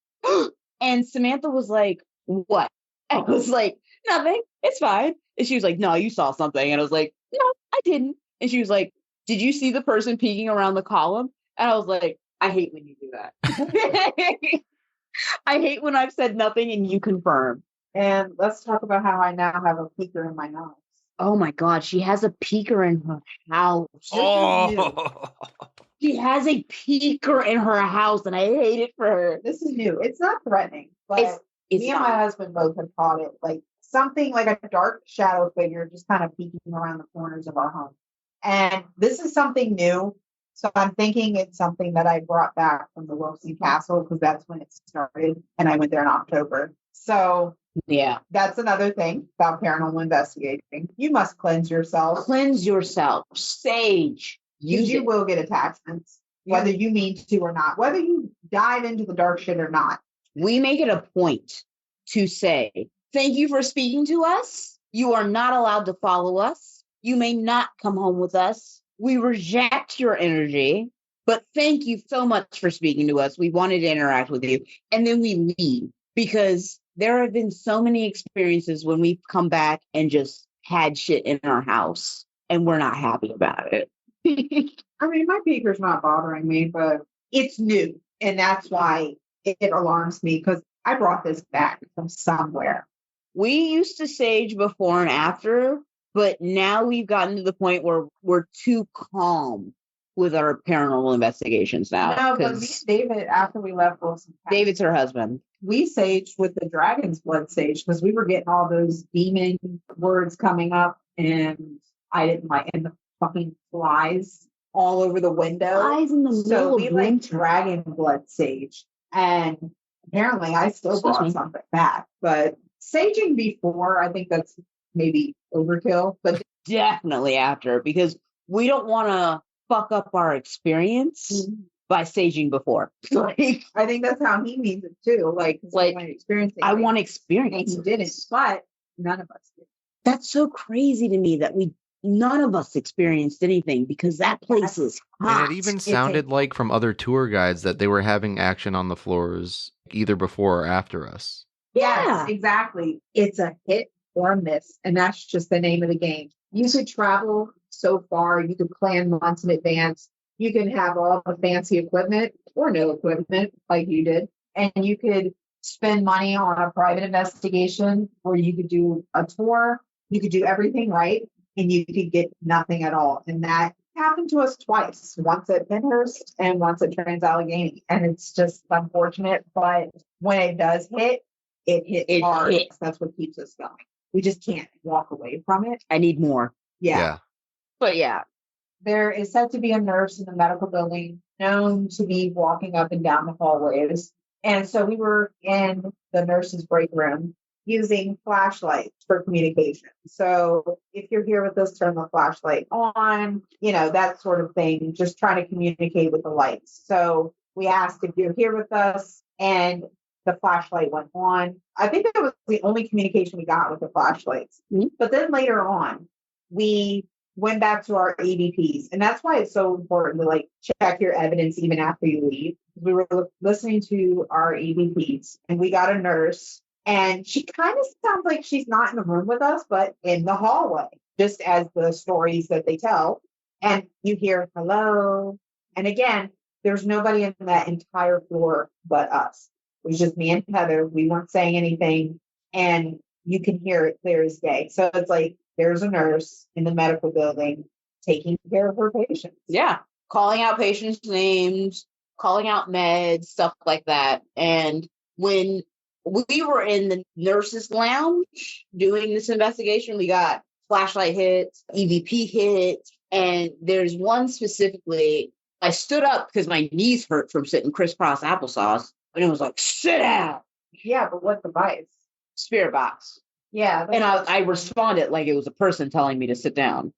and Samantha was like, "What?" I was like, "Nothing. It's fine." And she was like, "No, you saw something." And I was like, "No, I didn't." And she was like, "Did you see the person peeking around the column?" And I was like, "I hate when you do that." I hate when I've said nothing and you confirm. And let's talk about how I now have a peeker in my house. Oh my God, she has a peeker in her house. Oh. She has a peeker in her house and I hate it for her. This is new. It's not threatening, but it's me and my husband both have caught it. Like something like a dark shadow figure just kind of peeking around the corners of our home. And this is something new. So I'm thinking it's something that I brought back from the Wilson Castle because that's when it started. And I went there in October. So yeah, that's another thing about paranormal investigating. You must cleanse yourself. Cleanse yourself. Sage. You will get attachments, whether you mean to or not, whether you dive into the dark shit or not. We make it a point to say, thank you for speaking to us. You are not allowed to follow us. You may not come home with us. We reject your energy, but thank you so much for speaking to us. We wanted to interact with you. And then we leave because there have been so many experiences when we've come back and just had shit in our house and we're not happy about it. I mean, my peeker's not bothering me, but it's new. And that's why it alarms me because I brought this back from somewhere. We used to sage before and after, but now we've gotten to the point where we're too calm with our paranormal investigations now. No, but me and David, after we left Wilson, David's her husband. We saged with the dragon's blood sage because we were getting all those demon words coming up, and I didn't like, and the fucking flies all over the window. Flies in the middle So we of like winter. dragon blood sage, and apparently I still brought something back. But saging before, I think that's maybe overkill, but Definitely after, because we don't want to fuck up our experience by saging before. Like, I think that's how he means it too. Like experiencing. I want experience. He didn't, but none of us did. That's so crazy to me that none of us experienced anything, because that place is hot. And it even sounded like from other tour guides that they were having action on the floors either before or after us. Yes, exactly. It's a hit or a miss, and that's just the name of the game. You could travel so far, you could plan months in advance, you can have all the fancy equipment or no equipment like you did, and you could spend money on a private investigation, or you could do a tour, you could do everything right, and you could get nothing at all. And that happened to us twice, once at Penhurst and once at Trans-Allegheny. And it's just unfortunate, but when it does hit, it hits hard. That's what keeps us going. We just can't walk away from it. I need more. Yeah. But yeah. There is said to be a nurse in the medical building known to be walking up and down the hallways. And so we were in the nurse's break room using flashlights for communication. So if you're here with us, turn the flashlight on, that sort of thing, just trying to communicate with the lights. So we asked if you're here with us, and the flashlight went on. I think that was the only communication we got with the flashlights. Mm-hmm. But then later on, we went back to our ABPs. And that's why it's so important to check your evidence even after you leave. We were listening to our ABPs, and we got a nurse, and she kind of sounds like she's not in the room with us, but in the hallway, just as the stories that they tell. And you hear hello. And again, there's nobody in that entire floor but us. It was just me and Heather. We weren't saying anything, and you can hear it clear as day. So it's like there's a nurse in the medical building taking care of her patients. Yeah. Calling out patients' names, calling out meds, stuff like that. And when we were in the nurses' lounge doing this investigation, we got flashlight hits, EVP hits, and there's one specifically. I stood up because my knees hurt from sitting crisscross applesauce. And it was like, sit down. Yeah, but what device? Spirit box. Yeah. And I responded like it was a person telling me to sit down.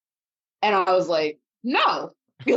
And I was like, no. I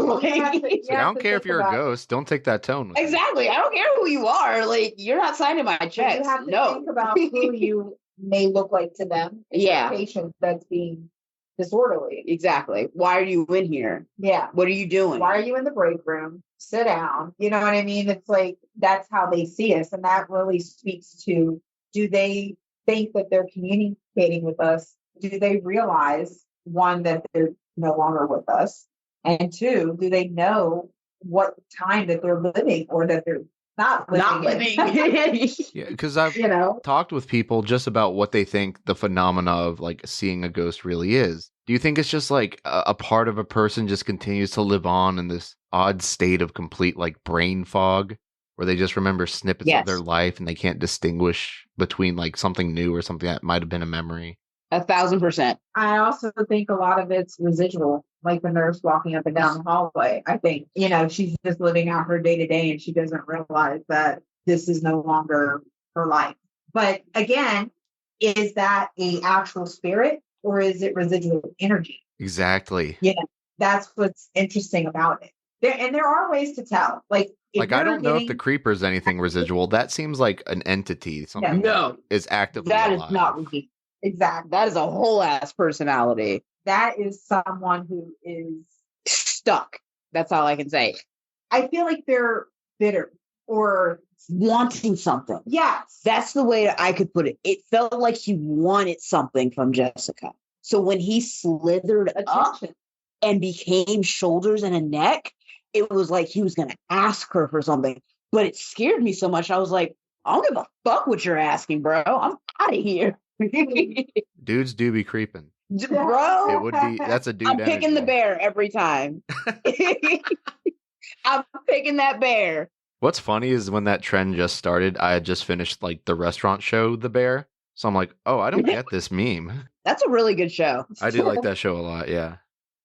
don't care if you're a ghost. Don't take that tone. Exactly. I don't care who you are. Like, you're not signing my checks. You have to think about who you may look like to them. Yeah. A patient that's being disorderly. Exactly. Why are you in here? Yeah. What are you doing? Why are you in the break room? Sit down. You know what I mean? It's like, that's how they see us. And that really speaks to, do they think that they're communicating with us? Do they realize, one, that they're no longer with us? And two, do they know what time that they're living, or that they're not living? Yeah, because I've talked with people just about what they think the phenomena of seeing a ghost really is. Do you think it's just a part of a person just continues to live on in this odd state of complete brain fog, where they just remember snippets of their life and they can't distinguish between something new or something that might have been a memory? 1,000%. I also think a lot of it's residual, like the nurse walking up and down the hallway. I think, she's just living out her day to day, and she doesn't realize that this is no longer her life. But again, is that an actual spirit, or is it residual energy? Exactly. That's what's interesting about it. There are ways to tell. I don't know if the creeper is anything residual. That seems like an entity. Something that is actively alive. Is not residual. Exactly. That is a whole ass personality. That is someone who is stuck. That's all I can say. I feel like they're bitter or wanting something. Yes. That's the way I could put it. It felt like he wanted something from Jessica. So when he slithered up and became shoulders and a neck, it was like he was going to ask her for something. But it scared me so much. I was like, I don't give a fuck what you're asking, bro. I'm out of here. Dudes do be creeping. Bro, It would be, that's a dude I'm picking the energy. bear every time. I'm picking that bear. What's funny is when that trend just started, I had just finished like the restaurant show, The Bear. So I'm like, oh, I don't get this meme. That's a really good show. I do like that show a lot. Yeah.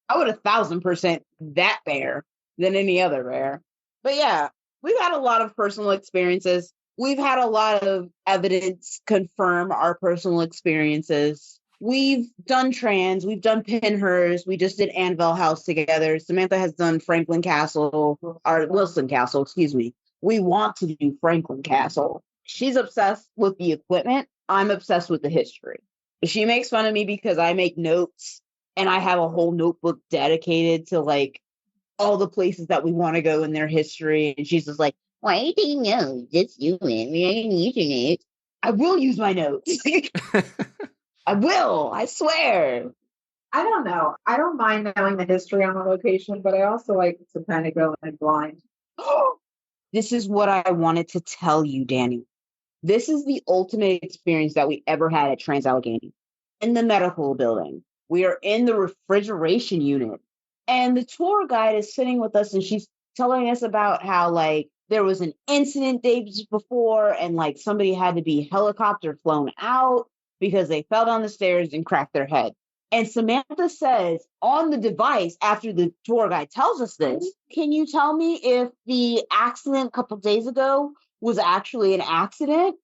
I would 1,000% that bear than any other bear. But yeah, we've had a lot of personal experiences. We've had a lot of evidence confirm our personal experiences. We've done trans, we've done Pinhurst, we just did Anvil House together. Samantha has done Franklin Castle, or Wilson Castle, excuse me. We want to do Franklin Castle. She's obsessed with the equipment. I'm obsessed with the history. She makes fun of me because I make notes and I have a whole notebook dedicated to like all the places that we want to go in their history. And she's just like, why are you taking notes? It's you, man. We ain't using it. I will use my notes. I will. I swear. I don't know. I don't mind knowing the history on the location, but I also like to kind of go in blind. This is what I wanted to tell you, Danny. This is the ultimate experience that we ever had at Trans-Allegheny. In the medical building, we are in the refrigeration unit, and the tour guide is sitting with us, and she's telling us about how, like, there was an incident days before, and, like, somebody had to be helicopter flown out because they fell down the stairs and cracked their head. And Samantha says on the device, after the tour guide tells us this, can you tell me if the accident a couple days ago was actually an accident?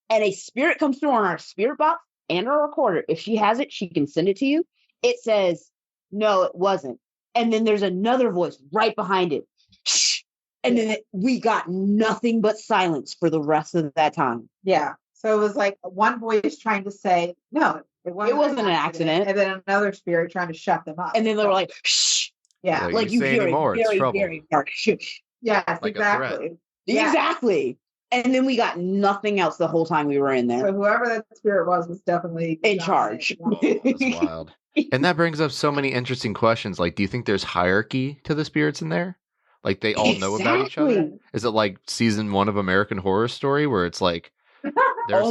And a spirit comes through on our spirit box and our recorder. If she has it, she can send it to you. It says, no, it wasn't. And then there's another voice right behind it. Shh. And then we got nothing but silence for the rest of that time. Yeah. So it was like one voice trying to say, no, it wasn't an accident. And then another spirit trying to shut them up. And then they were like, shh. Yeah. Like you hear anymore, it very, very hard. Yes, Like exactly. Yeah. Exactly. And then we got nothing else the whole time we were in there. So whoever that spirit was definitely in charge. Oh, that's wild. And that brings up so many interesting questions. Like, do you think there's hierarchy to the spirits in there? Like they all know about each other? Is it like season 1 of American Horror Story where it's like there's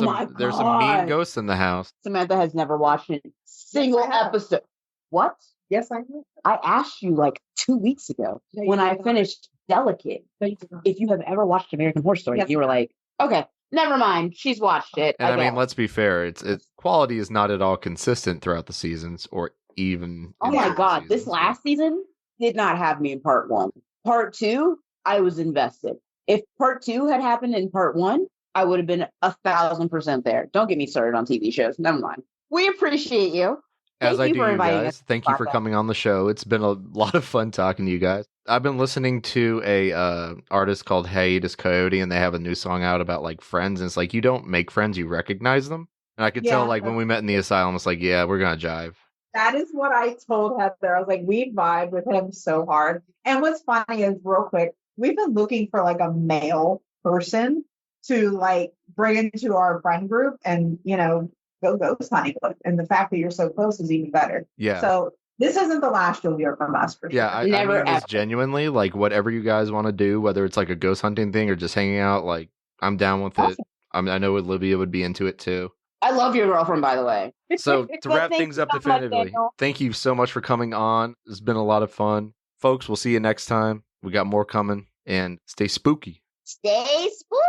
some mean ghosts in the house? Samantha has never watched a single episode. What? Yes, I have. I asked you like 2 weeks ago when I finished Delicate if you have ever watched American Horror Story. Yes. You were like, okay, never mind. She's watched it. And I mean, let's be fair. It's quality is not at all consistent throughout the seasons or even. Oh my God. This last season did not have me in part 1. Part 2, I was invested. If part 2 had happened in part 1, I would have been 1,000% there. Don't get me started on TV shows. Never mind. We appreciate you. As I do, you guys. Thank you for coming on the show. It's been a lot of fun talking to you guys. I've been listening to a artist called Hiatus Coyote, and they have a new song out about like friends. And it's like you don't make friends, you recognize them. And I could tell like when we met in the asylum, it's like, yeah, we're gonna jive. That is what I told Heather. I was like, we vibe with him so hard. And what's funny is, real quick, we've been looking for like a male person to like bring into our friend group and, you know, go ghost hunting with. And the fact that you're so close is even better. Yeah. So this isn't the last you'll hear from us for sure. Yeah, I mean this genuinely, like whatever you guys want to do, whether it's like a ghost hunting thing or just hanging out, like I'm down with it. I know Olivia would be into it too. I love your girlfriend, by the way. So to wrap things up definitively, thank you so much for coming on. It's been a lot of fun. Folks, we'll see you next time. We got more coming, and stay spooky. Stay spooky.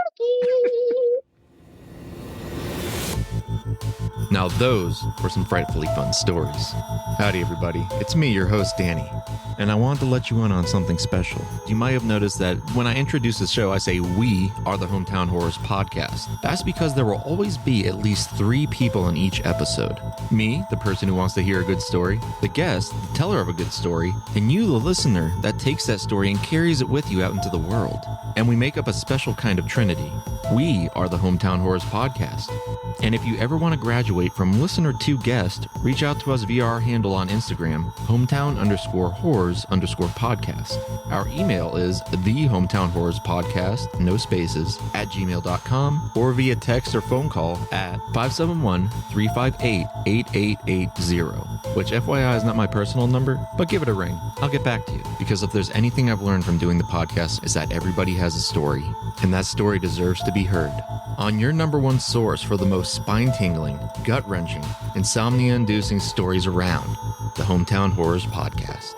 Now those were some frightfully fun stories. Howdy everybody, it's me, your host Danny, and I wanted to let you in on something special. You might have noticed that when I introduce the show, I say we are the Hometown Horrors podcast. That's because there will always be at least 3 people in each episode. Me, the person who wants to hear a good story, the guest, the teller of a good story, and you, the listener, that takes that story and carries it with you out into the world. And we make up a special kind of trinity. We are the Hometown Horrors podcast. And if you ever want to graduate from listener to guest, reach out to us via our handle on Instagram, hometown_horrors, hometownhorrors_podcast. Our email is thehometownhorrorspodcast, no spaces, @gmail.com, or via text or phone call at 571-358-8880, which FYI is not my personal number, but give it a ring. I'll get back to you, because if there's anything I've learned from doing the podcast is that everybody has a story, and that story deserves to be heard. On your number one source for the most spine-tingling, gut-wrenching, insomnia-inducing stories around, the Hometown Horrors Podcast.